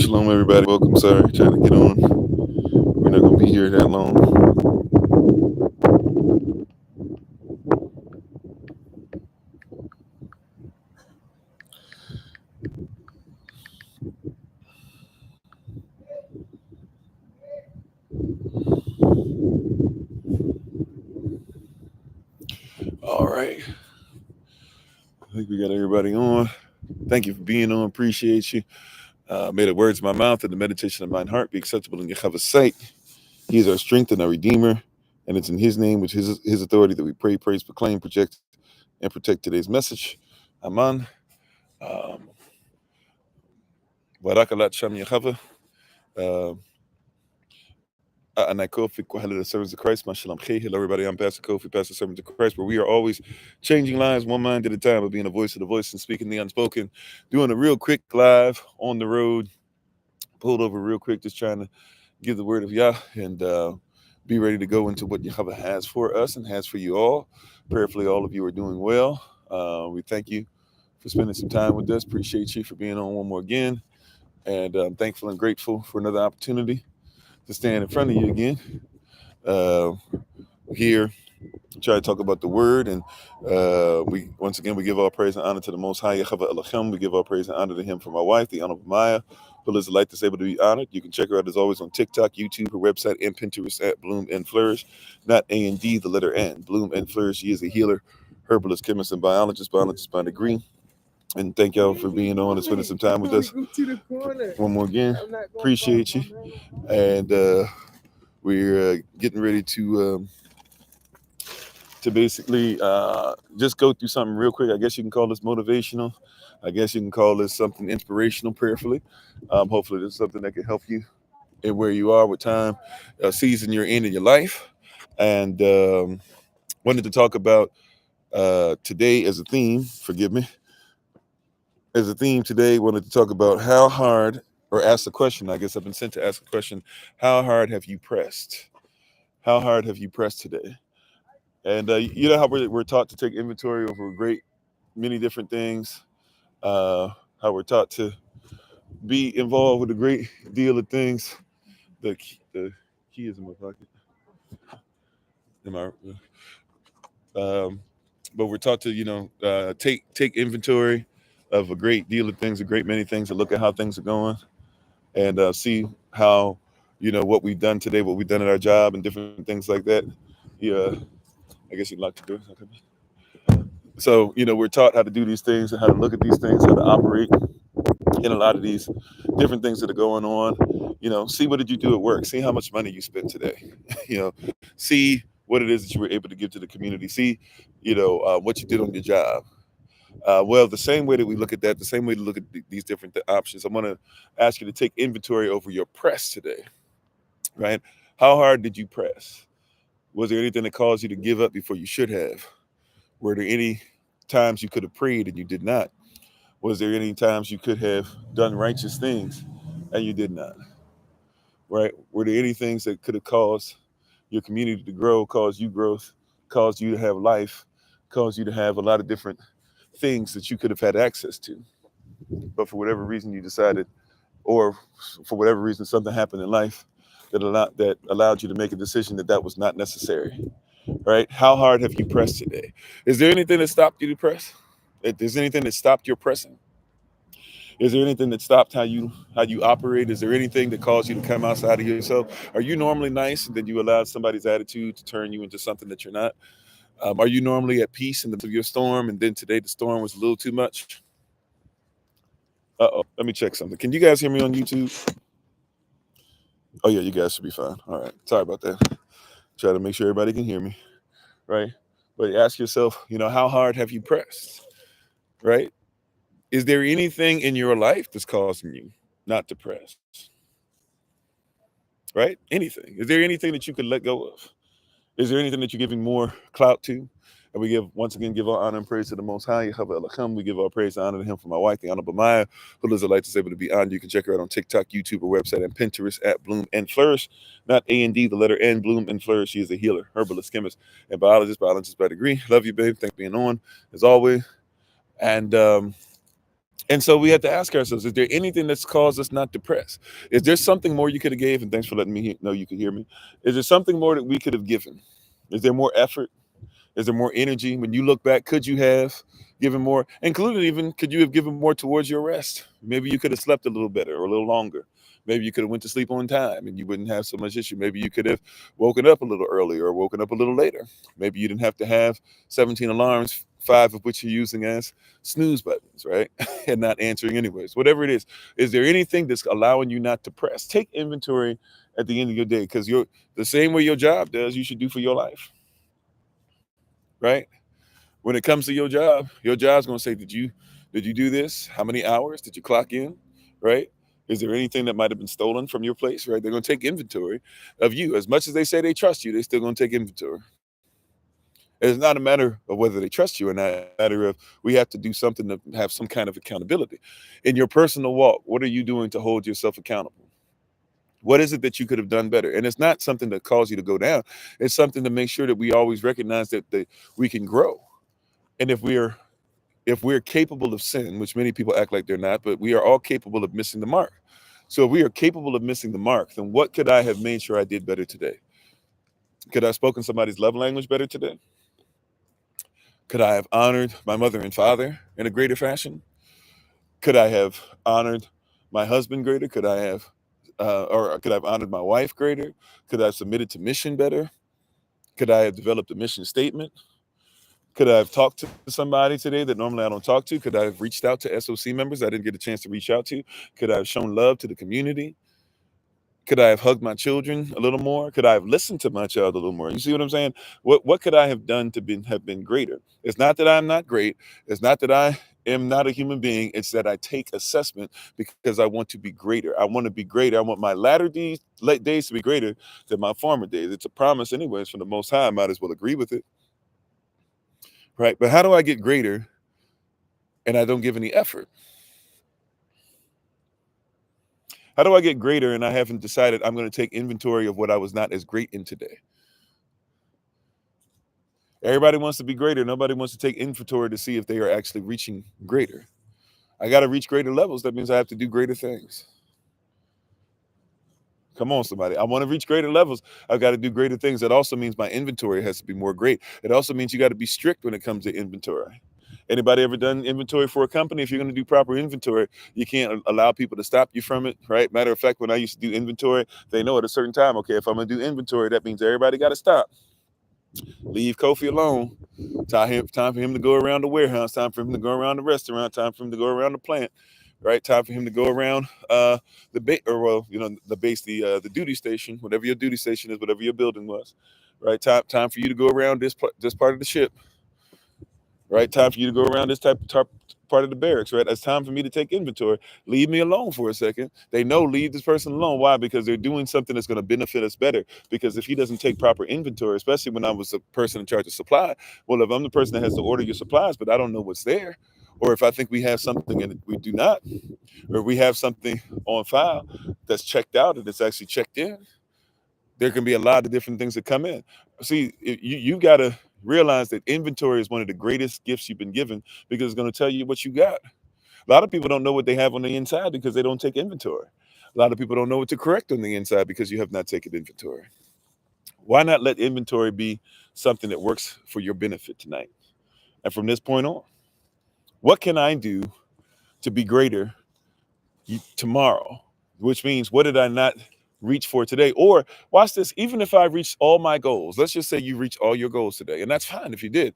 Shalom, everybody. Welcome. Sorry, trying to get on. We're not going to be here that long. All right. I think we got everybody on. Thank you for being on. Appreciate you. May the words of my mouth and the meditation of mine heart be acceptable in Yahweh's sight. He is our strength and our Redeemer. And it's in His name, which is His authority, that we pray, praise, proclaim, project, and protect today's message. Aman. Barakalat Sham Yahweh. And I Kofi, the servants of Christ, my Shalom. Hello, everybody. I'm Pastor Kofi, Pastor Servants of Christ, where we are always changing lives one mind at a time, but being a voice of the voice and speaking the unspoken. Doing a real quick live on the road, pulled over real quick, just trying to give the word of Yah and be ready to go into what Yahweh has for us and has for you all. Prayerfully, all of you are doing well. We thank you for spending some time with us. Appreciate you for being on one more again. And I'm thankful and grateful for another opportunity to stand in front of you again. Here, try to talk about the word, and we give all praise and honor to the Most High Yahweh Elohim. We give all praise and honor to Him for my wife, the Honorable Maya, who lives a life that's able to be honored. You can check her out as always on TikTok, YouTube, her website, and Pinterest at Bloom and Flourish. Not A&D, the letter N. Bloom and Flourish. She is a healer, herbalist, chemist, and biologist by degree. And thank y'all for being on and spending some time with us. One more again, appreciate you. And we're getting ready to basically just go through something real quick. I guess you can call this motivational. I guess you can call this something inspirational, prayerfully. Hopefully this is something that can help you in where you are with time, season you're in your life. And wanted to talk about today as a theme, forgive me. As a theme today, wanted to talk about how hard, or ask the question, I guess I've been sent to ask the question, how hard have you pressed? How hard have you pressed today? And you know how we're taught to take inventory over many different things, how we're taught to be involved with a great deal of things. The key is in my pocket. But we're taught to, take inventory of a great deal of things, a great many things, and look at how things are going, and see how, what we've done today, what we've done at our job, and different things like that. Yeah, I guess you'd like to do it. Okay. So, we're taught how to do these things and how to look at these things, how to operate in a lot of these different things that are going on. See what did you do at work? See how much money you spent today. See what it is that you were able to give to the community. See, what you did on your job. Well, the same way that we look at that, the same way to look at these different options, I'm going to ask you to take inventory over your press today, right? How hard did you press? Was there anything that caused you to give up before you should have? Were there any times you could have prayed and you did not? Was there any times you could have done righteous things and you did not? Right? Were there any things that could have caused your community to grow, caused you growth, caused you to have life, caused you to have a lot of different things that you could have had access to? But for whatever reason you decided, or for whatever reason something happened in life that allowed you to make a decision that was not necessary. Right? How hard have you pressed today? Is there anything that stopped you to press? Is there anything that stopped your pressing? Is there anything that stopped how you operate? Is there anything that caused you to come outside of yourself? Are you normally nice and then you allowed somebody's attitude to turn you into something that you're not? Are you normally at peace in the midst of your storm and then today the storm was a little too much? Let me check something. Can you guys hear me on YouTube? Oh yeah, you guys should be fine. All right. Sorry about that. Try to make sure everybody can hear me. Right? But ask yourself, how hard have you pressed? Right? Is there anything in your life that's causing you not to press? Right? Anything. Is there anything that you could let go of? Is there anything that you're giving more clout to? And we give all honor and praise to the Most High, Yahweh Elohim. We give all praise and honor to Him for my wife, the Honorable Maya, who lives a life that's able to be honored. You can check her out on TikTok, YouTube, her website, and Pinterest at Bloom and Flourish. Not A&D, the letter N, Bloom and Flourish. She is a healer, herbalist, chemist, and biologist by degree. Love you, babe. Thanks for being on, as always. And And so we have to ask ourselves, is there anything that's caused us not to press? Is there something more you could have gave? And thanks for letting me know you could hear me. Is there something more that we could have given? Is there more effort? Is there more energy? When you look back, could you have given more? Including even, could you have given more towards your rest? Maybe you could have slept a little better or a little longer. Maybe you could have went to sleep on time and you wouldn't have so much issue. Maybe you could have woken up a little earlier or woken up a little later. Maybe you didn't have to have 17 alarms, 5 of which you're using as snooze buttons, right? And not answering anyways. Whatever it is there anything that's allowing you not to press? Take inventory at the end of your day, because you're the same way your job does, you should do for your life, right? When it comes to your job's going to say, did you do this? How many hours did you clock in? Right? Is there anything that might have been stolen from your place? Right? They're going to take inventory of you. As much as they say they trust you, they're still going to take inventory. It's not a matter of whether they trust you or not. It's a matter of, we have to do something to have some kind of accountability. In your personal walk, what are you doing to hold yourself accountable? What is it that you could have done better? And it's not something that calls you to go down. It's something to make sure that we always recognize that we can grow. And if we're capable of sin, which many people act like they're not, but we are all capable of missing the mark. So if we are capable of missing the mark, then what could I have made sure I did better today? Could I have spoken somebody's love language better today? Could I have honored my mother and father in a greater fashion? Could I have honored my husband greater? Or could I have honored my wife greater? Could I have submitted to mission better? Could I have developed a mission statement? Could I have talked to somebody today that normally I don't talk to? Could I have reached out to SOC members I didn't get a chance to reach out to? Could I have shown love to the community? Could I have hugged my children a little more? Could I have listened to my child a little more? You see what I'm saying? What could I have done to have been greater? It's not that I'm not great. It's not that I am not a human being. It's that I take assessment because I want to be greater. I want to be greater. I want my days to be greater than my former days. It's a promise anyways from the Most High. I might as well agree with it. Right? But how do I get greater and I don't give any effort? How do I get greater and I haven't decided I'm going to take inventory of what I was not as great in today? Everybody wants to be greater. Nobody wants to take inventory to see if they are actually reaching greater. I got to reach greater levels. That means I have to do greater things. Come on, somebody. I want to reach greater levels. I've got to do greater things. That also means my inventory has to be more great. It also means you got to be strict when it comes to inventory. Anybody ever done inventory for a company? If you're going to do proper inventory, you can't allow people to stop you from it, right? Matter of fact, when I used to do inventory, they know at a certain time, okay, if I'm going to do inventory, that means everybody got to stop. Leave Kofi alone. Time for him to go around the warehouse, time for him to go around the restaurant, time for him to go around the plant, right? Time for him to go around the the duty station, whatever your duty station is, whatever your building was, right? Time for you to go around this part of the ship, right? Time for you to go around this part of the barracks, right? It's time for me to take inventory. Leave me alone for a second. They know, leave this person alone. Why? Because they're doing something that's going to benefit us better. Because if he doesn't take proper inventory, especially when I was the person in charge of supply, well, if I'm the person that has to order your supplies, but I don't know what's there, or if I think we have something and we do not, or we have something on file that's checked out and it's actually checked in, there can be a lot of different things that come in. See, you got to realize that inventory is one of the greatest gifts you've been given, because it's going to tell you what you got. A lot of people don't know what they have on the inside because they don't take inventory. A lot of people don't know what to correct on the inside because you have not taken inventory. Why not let inventory be something that works for your benefit tonight? And from this point on, what can I do to be greater tomorrow? Which means, what did I not reach for today? Or watch this, even if I reached all my goals, let's just say you reached all your goals today, and that's fine if you did.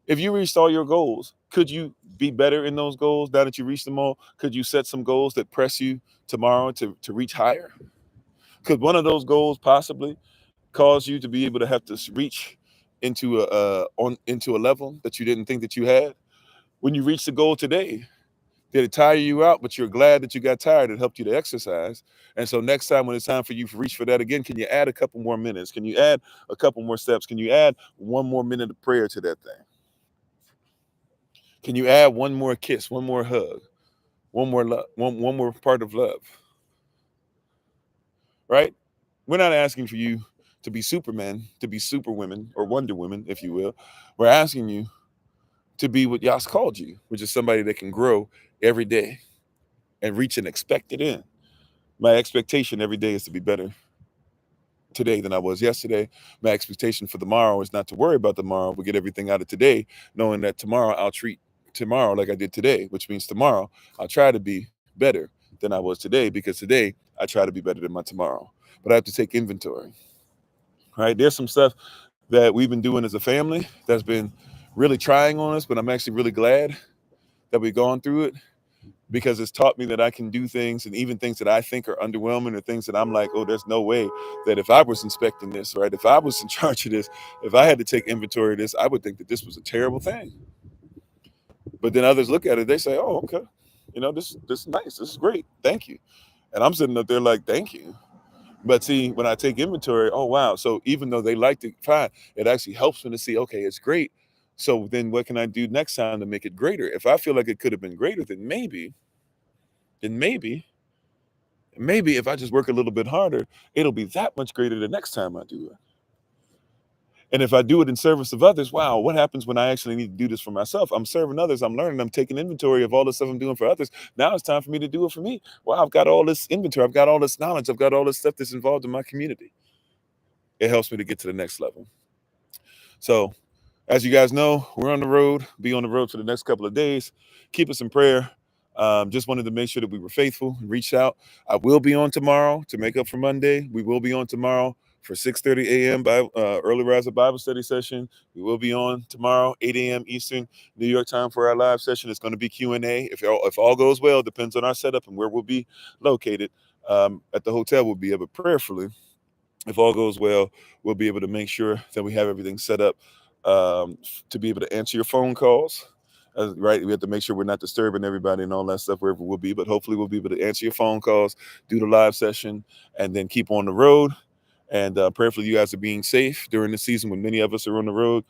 If you reached all your goals, could you be better in those goals now that you reached them all? Could you set some goals that press you tomorrow to reach higher? Could one of those goals possibly cause you to be able to have to reach into a level that you didn't think that you had? When you reach the goal today, did it tire you out, but you're glad that you got tired? It helped you to exercise. And so next time when it's time for you to reach for that again, can you add a couple more minutes? Can you add a couple more steps? Can you add one more minute of prayer to that thing? Can you add one more kiss, one more hug, one more love, one more part of love? Right? We're not asking for you to be Superman, to be Superwomen or Wonder Women, if you will. We're asking you to be what Yas called you, which is somebody that can grow every day and reach an expected end. My expectation every day is to be better today than I was yesterday. My expectation for tomorrow is not to worry about tomorrow, but get everything out of today, knowing that tomorrow I'll treat tomorrow like I did today, which means tomorrow I'll try to be better than I was today, because today I try to be better than my tomorrow. But I have to take inventory, right? There's some stuff that we've been doing as a family that's been really trying on us, but I'm actually really glad that we've gone through it, because it's taught me that I can do things, and even things that I think are underwhelming, or things that I'm like, oh, there's no way that if I was inspecting this, right, if I was in charge of this, if I had to take inventory of this, I would think that this was a terrible thing. But then others look at it, they say, oh, okay, this is nice, this is great, thank you. And I'm sitting up there like, thank you. But see, when I take inventory, oh, wow. So even though they like to fine, it actually helps me to see, okay, it's great. So then what can I do next time to make it greater? If I feel like it could have been greater, then maybe if I just work a little bit harder, it'll be that much greater the next time I do it. And if I do it in service of others, wow, what happens when I actually need to do this for myself? I'm serving others, I'm learning, I'm taking inventory of all the stuff I'm doing for others. Now it's time for me to do it for me. Wow, I've got all this inventory, I've got all this knowledge, I've got all this stuff that's involved in my community. It helps me to get to the next level. So, as you guys know, we're on the road, be on the road for the next couple of days. Keep us in prayer. Just wanted to make sure that we were faithful and reach out. I will be on tomorrow to make up for Monday. We will be on tomorrow for 6:30 a.m. Early Riser Bible Study session. We will be on tomorrow, 8 a.m. Eastern, New York time for our live session. It's going to be Q&A. If all goes well, depends on our setup and where we'll be located. At the hotel, we'll be able, prayerfully, if all goes well, we'll be able to make sure that we have everything set up to be able to answer your phone calls. Right, we have to make sure we're not disturbing everybody and all that stuff wherever we'll be, but hopefully we'll be able to answer your phone calls, do the live session, and then keep on the road. And prayerfully you guys are being safe during the season when many of us are on the road.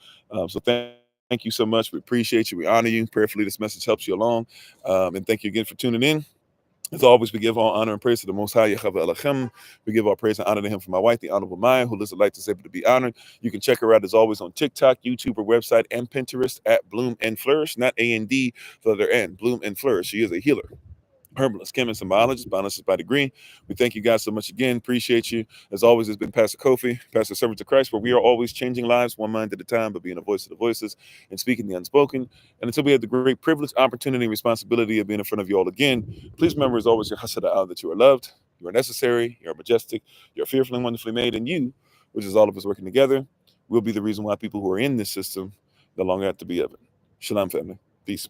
So thank you so much. We appreciate you. We honor you. Prayerfully this message helps you along. And thank you again for tuning in. As always, we give all honor and praise to the Most High, Yahweh Elohim. We give all praise and honor to him for my wife, the Honorable Maya, who lives a life that's able to be honored. You can check her out, as always, on TikTok, YouTube, her website, and Pinterest at Bloom and Flourish, not A-N-D, the other N, Bloom and Flourish. She is a healer, herbalist, chemist, and biologist by degree. We thank you guys so much again. Appreciate you. As always, it's been Pastor Kofi, Pastor Servant of Christ, where we are always changing lives one mind at a time, but being a voice of the voiceless and speaking the unspoken. And until we have the great privilege, opportunity, and responsibility of being in front of you all again, please remember, as always, your hasada, that you are loved, you are necessary, you are majestic, you're fearfully and wonderfully made, and you, which is all of us working together, will be the reason why people who are in this system no longer have to be of it. Shalom, family. Peace.